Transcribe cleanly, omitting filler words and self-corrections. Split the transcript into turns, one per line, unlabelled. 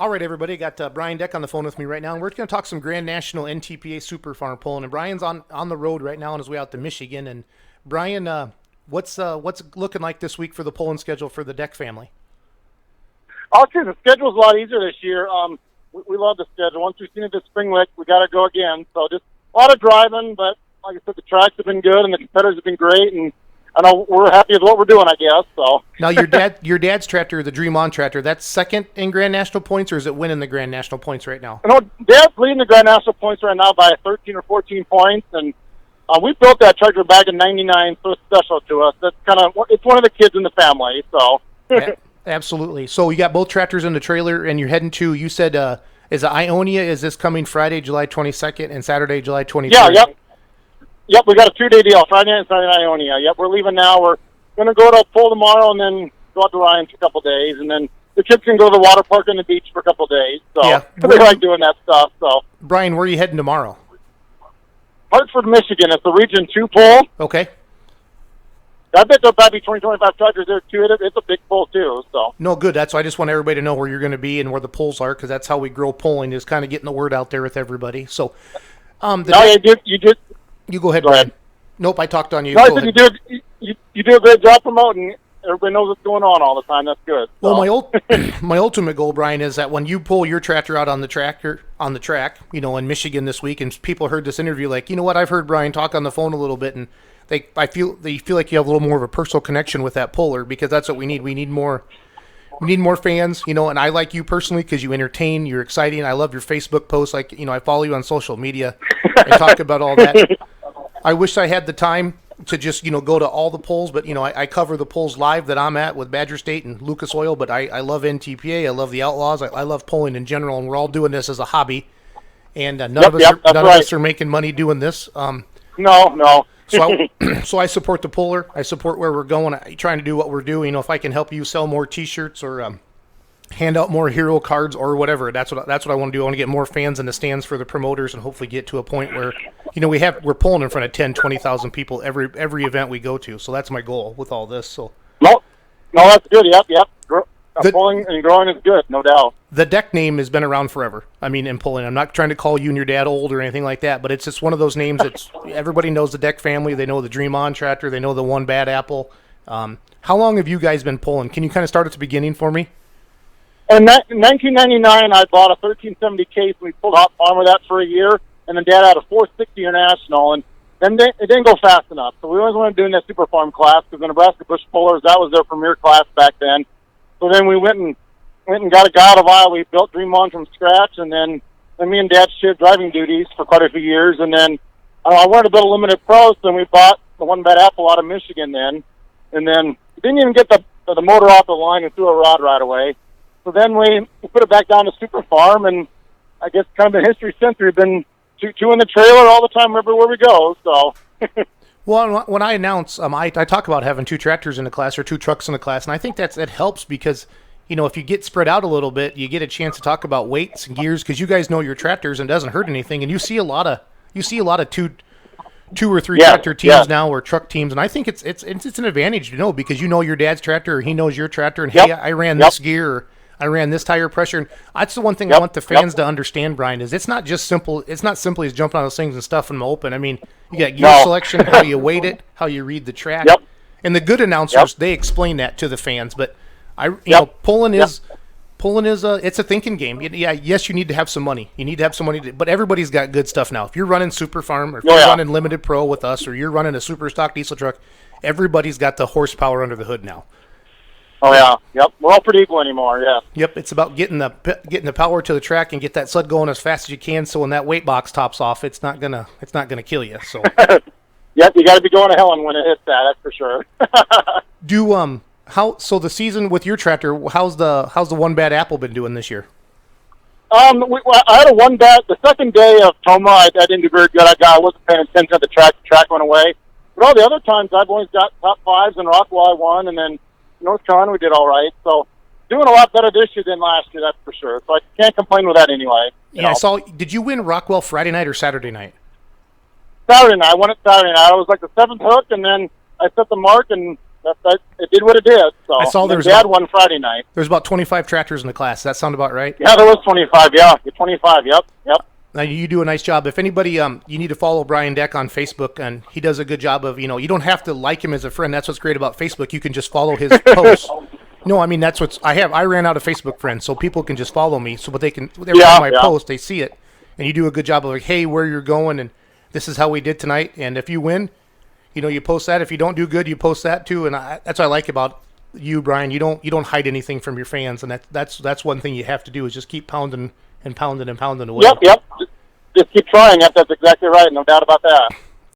All right, everybody. Got Brian Deck on the phone with me right now, and we're going to talk some Grand National NTPA Super Farm pulling. And Brian's on the road right now on his way out to Michigan. And Brian, what's it looking like this week for the pulling schedule for the Deck family?
I'll say the schedule's a lot easier this year. We love the schedule. Once we've seen it this spring lick, we got to go again. So just a lot of driving, but like I said, the tracks have been good and the competitors have been great, and I know we're happy with what we're doing, I guess. So
now your dad's tractor, the Dream On tractor, that's second in Grand National points, or is it winning the Grand National points right now?
I know Dad's leading the Grand National points right now by 13 or 14 points, and we built that tractor back in '99, so it's special to us. That's it's one of the kids in the family. So
yeah, absolutely. So you got both tractors in the trailer, and you're heading to. You said is it Ionia? Is this coming Friday, July 22nd, and Saturday, July 23rd?
Yeah. Yep. Yep, we got a 2-day deal, Friday night and Saturday night Ionia. Yep, we're leaving now. We're going to go to Pull tomorrow and then go out to Ryan for a couple of days. And then the kids can go to the water park and the beach for a couple of days. So
yeah.
They like doing that stuff. So
Brian, where are you heading tomorrow?
Hartford, Michigan. It's the Region 2 pull.
Okay.
I bet there'll probably be 20, 25 tractors there, too. It's a big pull, too. So
no, good. That's why I just want everybody to know where you're going to be and where the pulls are, because that's how we grow pulling, is kind of getting the word out there with everybody. So you go ahead, Brian. Nope, I talked on you.
No, I said you do a great job promoting. Everybody knows what's going on all the time. That's good. So.
Well, my ultimate goal, Brian, is that when you pull your tractor out on the track, in Michigan this week, and people heard this interview, like, you know what, I've heard Brian talk on the phone a little bit, and they feel like you have a little more of a personal connection with that puller, because that's what we need. We need more fans, and I like you personally because you entertain, you're exciting. I love your Facebook posts. Like, I follow you on social media. I talk about all that. I wish I had the time to just, go to all the polls, but, I cover the polls live that I'm at with Badger State and Lucas Oil, but I love NTPA. I love the Outlaws. I love polling in general, and we're all doing this as a hobby. And none of us are making money doing this.
No.
So I support the puller. I support where we're going. Trying to do what we're doing. If I can help you sell more T-shirts or hand out more hero cards or whatever, that's what I want to do. I want to get more fans in the stands for the promoters, and hopefully get to a point where we're pulling in front of 10, 20,000 people every event we go to. So that's my goal with all this. So
no, that's good. Yep. Pulling and growing is good, no doubt.
The Deck name has been around forever. I mean, in pulling, I'm not trying to call you and your dad old or anything like that, but it's just one of those names that everybody knows the Deck family. They know the Dream On tractor. They know the One Bad Apple. How long have you guys been pulling? Can you kind of start at the beginning for me?
In 1999, I bought a 1370 case, and we pulled hot farm with that for a year, and then Dad had a 460 International, and then it didn't go fast enough. So we always wanted to do that Super Farm class, because the Nebraska Bush Pullers, that was their premier class back then. So then we went and got a guy out of Iowa. We built Dream On from scratch, and then me and Dad shared driving duties for quite a few years, and then I wanted to build a limited pro, so we bought the One Bad Apple out of Michigan then, and then didn't even get the motor off the line and threw a rod right away. So then we put it back down to Super Farm, and I guess kind of the history since we've been two in the trailer all the time everywhere we go. So.
Well, when I announce, I talk about having two tractors in the class or two trucks in the class, and I think that helps because, if you get spread out a little bit, you get a chance to talk about weights and gears, because you guys know your tractors and it doesn't hurt anything, and you see a lot of two or three tractor teams now, or truck teams, and I think it's an advantage to know, because your dad's tractor, or he knows your tractor, and hey, I ran this gear, or I ran this tire pressure, and that's the one thing I want the fans to understand, Brian, is it's not just simple. It's not simply as jumping on those things and stuffing them open. I mean, you got gear selection, how you weight it, how you read the track, and the good announcers they explain that to the fans. But pulling is it's a thinking game. Yes, you need to have some money. You need to have some money, but everybody's got good stuff now. If you're running Super Farm, or if you're running Limited Pro with us, or you're running a super stock diesel truck, everybody's got the horsepower under the hood now.
Oh yeah, yep. We're all pretty equal anymore. Yeah.
Yep. It's about getting the power to the track and get that sled going as fast as you can. So when that weight box tops off, it's not gonna kill you. So.
Yep. You got to be going to hell when it hits that. That's for sure.
So the season with your tractor, how's the One Bad Apple been doing this year?
I had a one bad. The second day of Toma, I didn't do very good. I wasn't paying attention to the track. The track went away. But all the other times, I've always got top fives, and Rockwell I won, and then North Carolina we did all right. So doing a lot better this year than last year, that's for sure. So I can't complain with that anyway.
Yeah. So did you win Rockwell Friday night or Saturday night?
Saturday night. I won it Saturday night. I was like the seventh hook, and then I set the mark, and it did what it did. So
I saw there was
Dad won Friday night.
There's about 25 tractors in the class. Does that sound about right?
Yeah, there was 25. Yeah, 25. Yep.
Now, you do a nice job. If anybody, you need to follow Bryan Deck on Facebook, and he does a good job of, you don't have to like him as a friend. That's what's great about Facebook. You can just follow his posts. No, I mean, that's what's, I ran out of Facebook friends, so people can just follow me, so but they can, every time I post, they see it. And you do a good job of like, hey, where you're going, and this is how we did tonight. And if you win, you post that. If you don't do good, you post that too. And that's what I like about you, Bryan. You don't hide anything from your fans, and that's one thing you have to do is just keep pounding and pounding and pounding away.
Yep. Just keep trying. That's exactly right. No doubt about that.